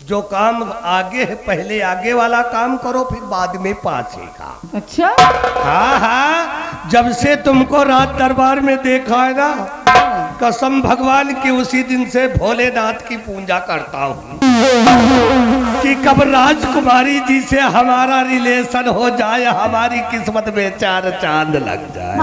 जो काम आगे है पहले आगे वाला काम करो, फिर बाद में पाछे का। अच्छा हाँ हाँ, जब से तुमको रात दरबार में देखा है ना, कसम भगवान की उसी दिन से भोलेनाथ की पूजा करता हूँ कि कब राजकुमारी जी से हमारा रिलेशन हो जाए, हमारी किस्मत में चार चांद लग जाए।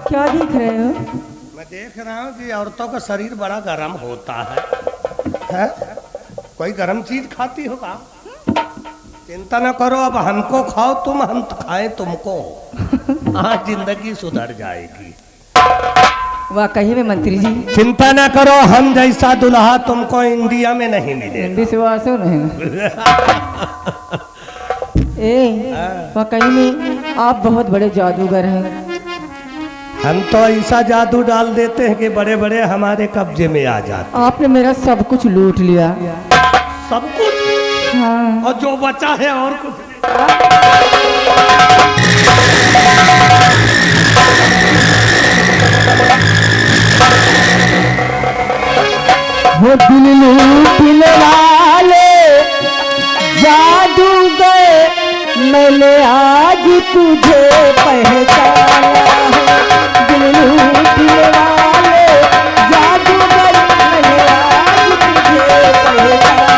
क्या देख रहे हो? मैं देख रहा हूँ कि औरतों का शरीर बड़ा गर्म होता है? कोई गर्म चीज खाती होगा? चिंता न करो, अब हमको खाओ तुम, हम खाएं तुमको। आज जिंदगी सुधर जाएगी। वाकई में मंत्री जी, चिंता न करो, हम जैसा दुल्हा तुमको इंडिया में नहीं मिलेगा। हिंदी से वासो नहीं। ए, वाकई में आप बहुत बड़े जादूगर हैं। हम तो ऐसा जादू डाल देते हैं कि बड़े बड़े हमारे कब्जे में आ जाते। आपने मेरा सब कुछ लूट लिया। सब कुछ? हाँ। और जो बचा है और कुछ? वो दिल लूटने वाले जादूगर, मैंने आज तुझे पहचाना है। दिल लूटने वाले जादूगर, मैंने आज तुझे पहचाना।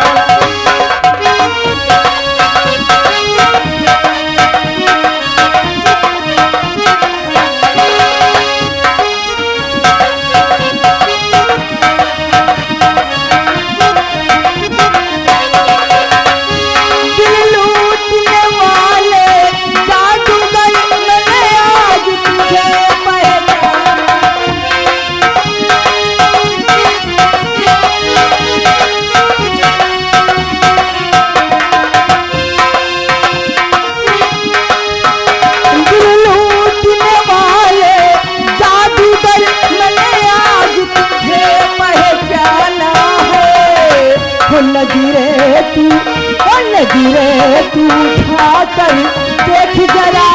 नजरे तू उठाकर देख जरा,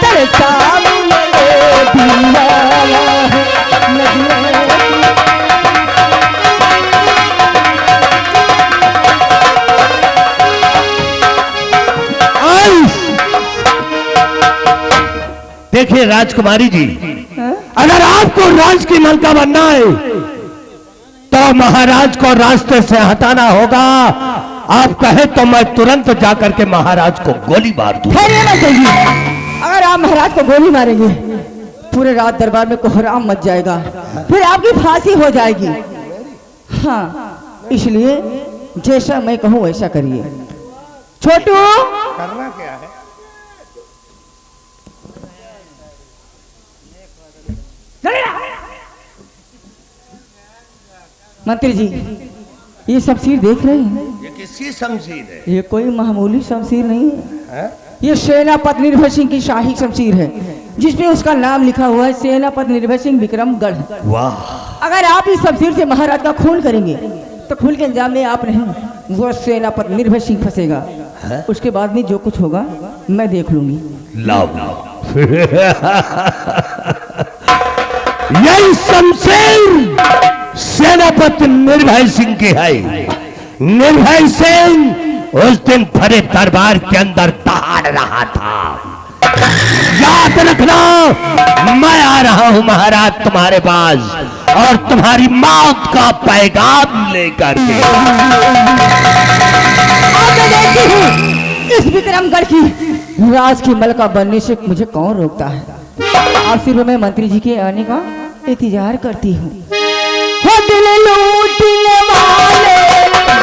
तेरे सामने दीवाना है। नजरे देखिए राजकुमारी जी, अगर आपको राज की मलका बनना है तो महाराज को रास्ते से हटाना होगा। आप कहे तो मैं तुरंत जाकर के महाराज को गोली मार दूं। अगर आप महाराज को गोली मारेंगे, पूरे रात दरबार में कोहराम मच जाएगा, फिर आपकी फांसी हो जाएगी। हाँ, इसलिए जैसा मैं कहूँ वैसा करिए। छोटू, करना क्या है? मंत्री जी, ये शमशीर देख रहे हैं? ये किसकी शमशीर है? ये कोई मामूली शमशीर नहीं है। ये सेनापति निर्भय सिंह की शाही शमशीर है, जिसमें उसका नाम लिखा हुआ है सेनापति निर्भय सिंह विक्रमगढ़। वाह! अगर आप इस शमशीर से महाराज का खून करेंगे तो खून के अंजाम में आप नहीं, वो सेनापति निर्भय सिंह फंसेगा। उसके बाद में जो कुछ होगा मैं देख लूंगी। लाओ यही शमशीर सेनापति निर्भय सिंह की है। निर्भय सिंह उस दिन भरे दरबार के अंदर दहाड़ रहा था। याद रखना, मैं आ रहा हूं महाराज तुम्हारे पास, और तुम्हारी मौत का पैगाम लेकर के। इस विक्रमगढ़ की राज की मलका बनने से मुझे कौन रोकता है? आप सिर्फ मैं मंत्री जी के आने का इंतजार करती हूँ। दिल लूटने वाले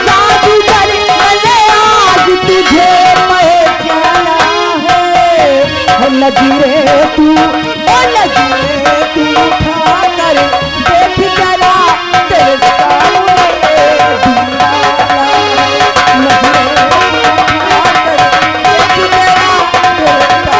जादूगर, मैंने आज तुझे पहचाना है। नजरे तू उठाकर देख जरा, तेरे सामने दीवाना है। नजरे उठाकर देख जरा, तेरे सामने।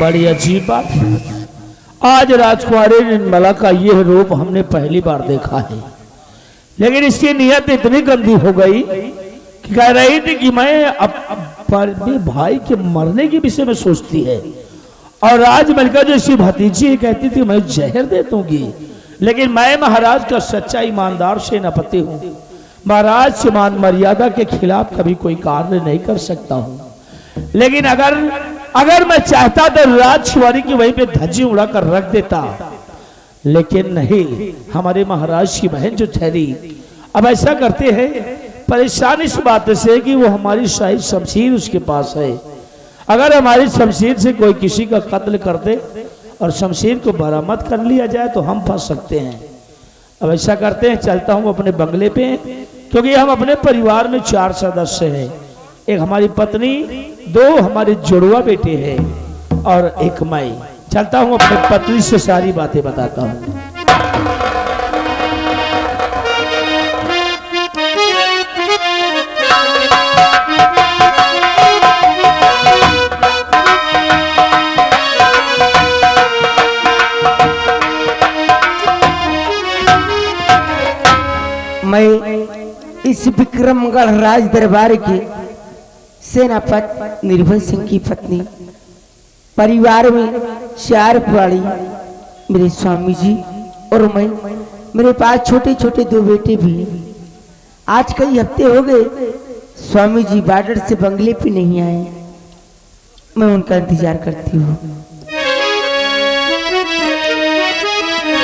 बड़ी अजीब बात है। आज राजकुमारी निर्मला का यह रूप हमने पहली बार देखा है, लेकिन इसकी नीयत इतनी गंदी हो गई कि कह रही थी कि मैं अपने भाई के मरने के विषय में सोचती है, और राजमहल का जो इसकी भतीजी कहती थी मैं जहर दे दूंगी। लेकिन मैं महाराज का सच्चा ईमानदार सेनापति हूँ, महाराज से मान मर्यादा के खिलाफ कभी कोई कार्य नहीं कर सकता हूँ। लेकिन अगर मैं चाहता तो राजकुमारी की वहीं पे धज्जी उड़ाकर रख देता, लेकिन नहीं, हमारे महाराज की बहन जो ठहरी। अब ऐसा करते हैं, परेशान इस बात से कि वो हमारी शाही शमशीर उसके पास है। अगर हमारी शमशीर से कोई किसी का कत्ल कर दे और शमशीर को बरामद कर लिया जाए तो हम फंस सकते हैं। अब ऐसा करते हैं, चलता हूँ अपने बंगले पे, क्योंकि हम अपने परिवार में 4 सदस्य हैं। एक हमारी पत्नी, 2 हमारे जुड़वा बेटे हैं और एक मैं। चलता हूँ अपनी पत्नी से सारी बातें बताता हूँ। मैं इस विक्रमगढ़ राज दरबार के सेनापति निर्भय सिंह की पत्नी, परिवार में 4 प्राणी, मेरे स्वामी जी और मैं, मेरे पास छोटे छोटे 2 बेटे भी। आज कई हफ्ते हो गए स्वामी जी बॉर्डर से बंगले पे नहीं आए, मैं उनका इंतजार करती हूँ।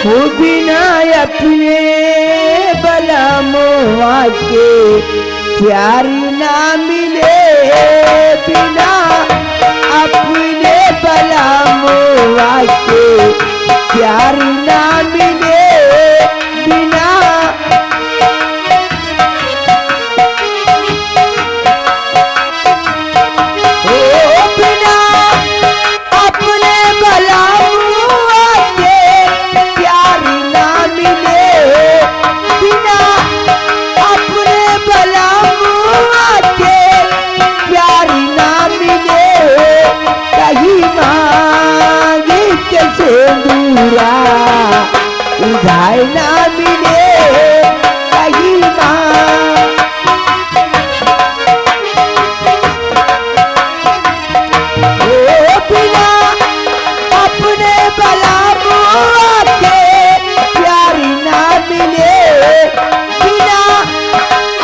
हो बिना अपने बलमुआ के प्यारी ना मिले, बिना अपने बलमुआ के प्यारी ना मिले, बिना बिना अपने बलमुआ के प्यारी ना मिले, बिना अपने बलमुआ के प्यारी ना मिले, कहीं मांगे कैसे दूरा उधार ना मिले, कहीं बिना अपने बलमुआ के प्यारी ना मिले, बिना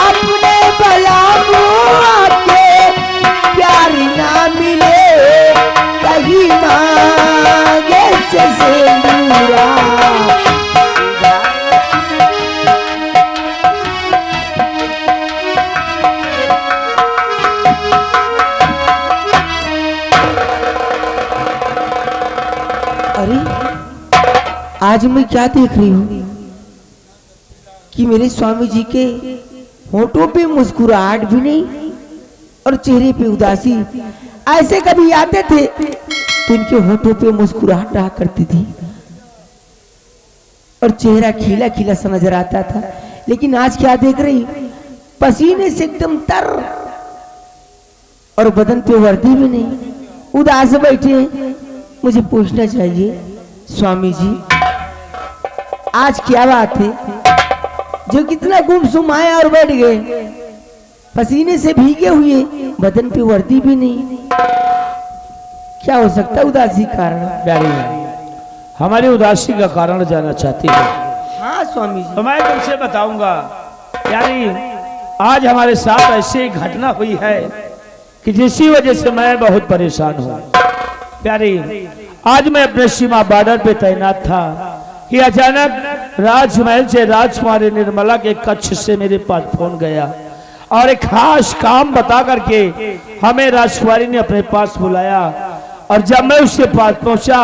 अपने बलमुआ के प्यारी ना मिले, कहीं मांगे से सिंदूरा। अरे आज मैं क्या देख रही हूँ कि मेरे स्वामी जी के होठों पे मुस्कुराहट भी नहीं और चेहरे पे उदासी। ऐसे कभी आते थे तो इनके होठों पे मुस्कुराहट रहा करती थी और चेहरा खिला खिला सा नजर आता था, लेकिन आज क्या देख रही, पसीने से एकदम तर और बदन पे वर्दी भी नहीं, उदास बैठे हैं। मुझे पूछना चाहिए स्वामी जी आज क्या बात है जो कितना गुमसुम आए और बैठ गए, पसीने से भीगे हुए, बदन पे वर्दी भी नहीं, क्या हो सकता है उदासी कारण? प्यारी, हमारी उदासी का कारण जानना चाहती है? हाँ स्वामी जी। तो मैं तुमसे बताऊंगा प्यारी, आज हमारे साथ ऐसी घटना हुई है कि जिसकी वजह से मैं बहुत परेशान हूँ। प्यारी, आज मैं अपने सीमा बॉर्डर पे तैनात था कि अचानक राजमहल से राजकुमारी निर्मला के कक्ष से मेरे पास फोन गया और एक खास काम बता करके हमें राजकुमारी ने अपने पास बुलाया। और जब मैं उसके पास पहुंचा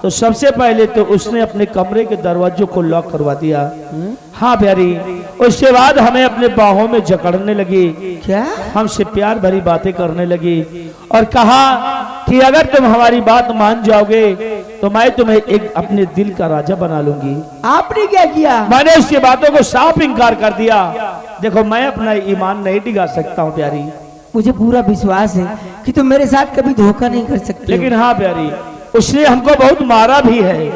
तो सबसे पहले तो उसने अपने कमरे के दरवाजों को लॉक करवा दिया। हाँ प्यारी, उसके बाद हमें अपने बाहों में जकड़ने लगी, क्या हमसे प्यार भरी बातें करने लगी और कहा कि अगर तुम हमारी बात मान जाओगे तो मैं तुम्हें एक अपने दिल का राजा बना लूंगी। आपने क्या किया? मैंने उसकी बातों को साफ इनकार कर दिया। देखो, मैं अपना ईमान नहीं डिगा सकता हूँ प्यारी, मुझे पूरा विश्वास है कि तुम मेरे साथ कभी धोखा नहीं कर सकती। लेकिन हाँ प्यारी, उसने हमको बहुत मारा भी है,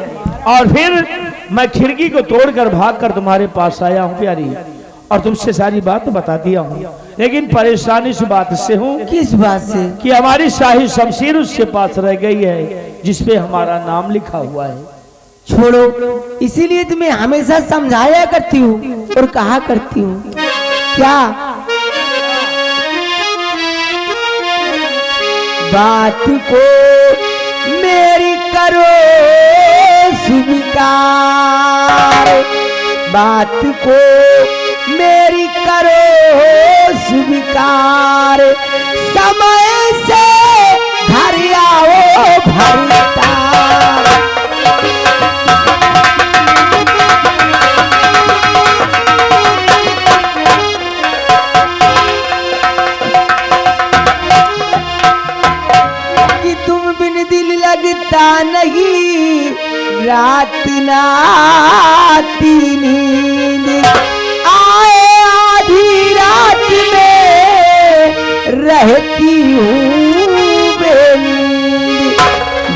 और फिर मैं खिड़की को तोड़कर भागकर तुम्हारे पास आया हूँ प्यारी, और तुमसे सारी बात बता दिया हूँ। लेकिन परेशानी इस बात से हूँ किस बात से? कि हमारी शाही शमशीर उसके पास रह गई है जिसपे हमारा नाम लिखा हुआ है। छोड़ो, इसीलिए तुम्हें हमेशा समझाया करती हूँ और कहा करती हूँ क्या बात को मेरी करो स्वीकार, बात को मेरी करो स्वीकार, समय से घर आओ भरता। कि तुम बिन दिल लगता नहीं, रात ना आती नींद, आए आधी रात में रहती हूँ बेनींद,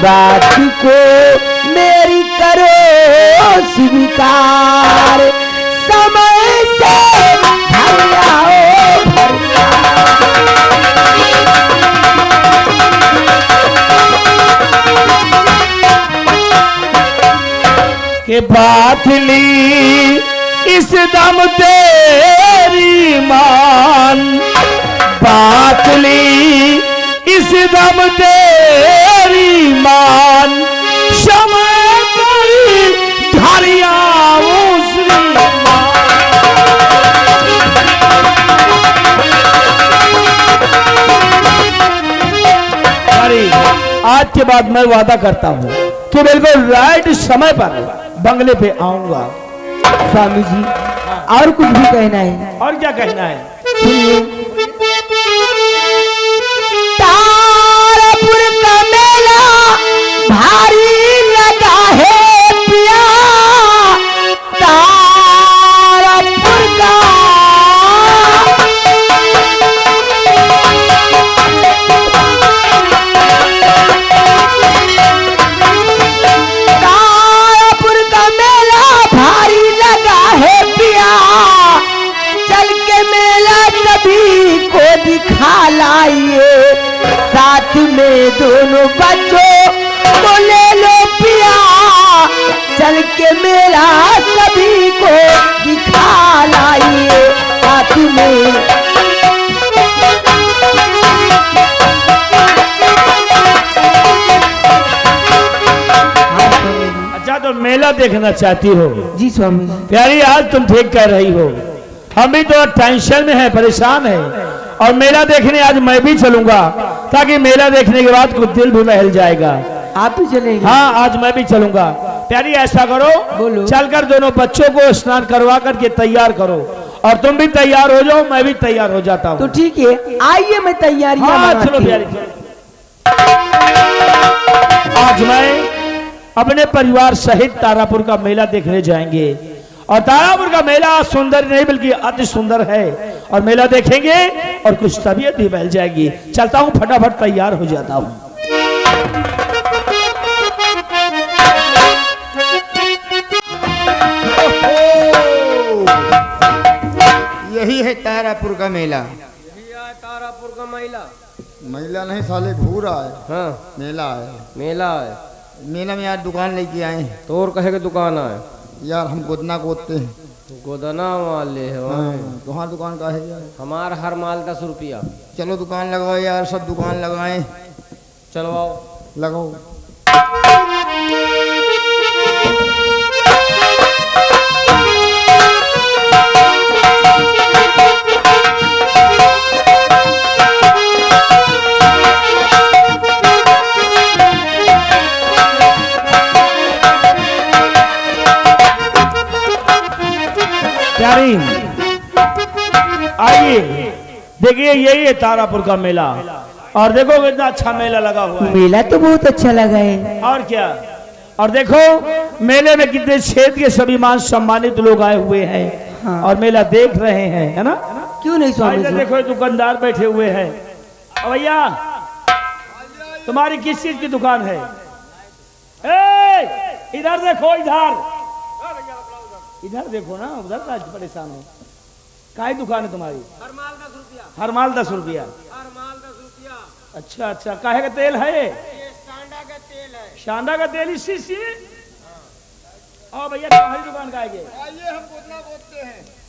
बात को मेरी करो स्वीकार, समय से घर आओ भरता। के बात ली इस दम तेरी मान, बात ली इस दम तेरी मान, समय करी धरिया आज के बाद मैं वादा करता हूँ कि बिल्कुल राइट समय पर बंगले पे आऊंगा। स्वामी जी और कुछ भी कहना है? और क्या कहना है? सुनिए। तारापुर का मेला भारी लगा है पिया, तारापुर का दिखा लाइए, साथ में दोनों बच्चों को ले लो पिया, चल के मेला सभी को दिखा लाइए, साथ में। अच्छा तो मेला देखना चाहती हो? जी स्वामी। प्यारी आज तुम ठीक कह रही हो, हम भी तो टेंशन में है, परेशान है, और मेला देखने आज मैं भी चलूंगा, ताकि मेला देखने के बाद कुछ दिल भी बहल जाएगा। आप भी चलेंगे? हाँ आज मैं भी चलूंगा। प्यारी ऐसा करो, बोलो। चलकर दोनों बच्चों को स्नान करवा करके तैयार करो, और तुम भी तैयार हो जाओ, मैं भी तैयार हो जाता हूँ। तो ठीक है, आइए मैं तैयारी। हाँ चलो प्यारी चलो। आज मैं अपने परिवार सहित तारापुर का मेला देखने जाएंगे, और तारापुर का मेला सुंदर नहीं बल्कि अति सुंदर है, और मेला देखेंगे और कुछ तबीयत भी बहल जाएगी। चलता हूँ, फटाफट तैयार हो जाता हूँ। यही है तारापुर का मेला। यही है तारापुर का मेला। मेला नहीं साले घूर रहा है। हाँ मेला है। मेला है। मेला में यार दुकान लेके आए हैं। तो और कहे के दुकान है यार, हम गोदना गोदते हैं। गोदना माल ले है वहाँ। तुम्हारा दुकान का है यार? हमार हर माल 10 रुपया। चलो दुकान लगाओ यार, सब दुकान लगाएं। चलवाओ। लगाओ। प्यारी आइए देखिए, यही है तारापुर का मेला, और देखो कितना अच्छा मेला लगा हुआ है। मेला तो बहुत अच्छा लगा है। और क्या, और देखो मेले में कितने क्षेत्र के सभी मान सम्मानित लोग आए हुए हैं। हाँ। और मेला देख रहे हैं, है ना? क्यों नहीं स्वामी जी? देखो दुकानदार बैठे हुए हैं। भैया तुम्हारी किस चीज की दुकान है? इधर देखो, इधर देखो ना, उधर का परेशान हो। काय दुकान है तुम्हारी? हर माल 10 रुपया। हर माल 10 रुपया। हर माल 10 रुपया। अच्छा अच्छा, काहे का तेल है? ये सांडा का तेल है। शांडा का तेल इसी। आओ भैया, तुम्हारी दुकान का है ये? ये हम गोदना बोलते हैं।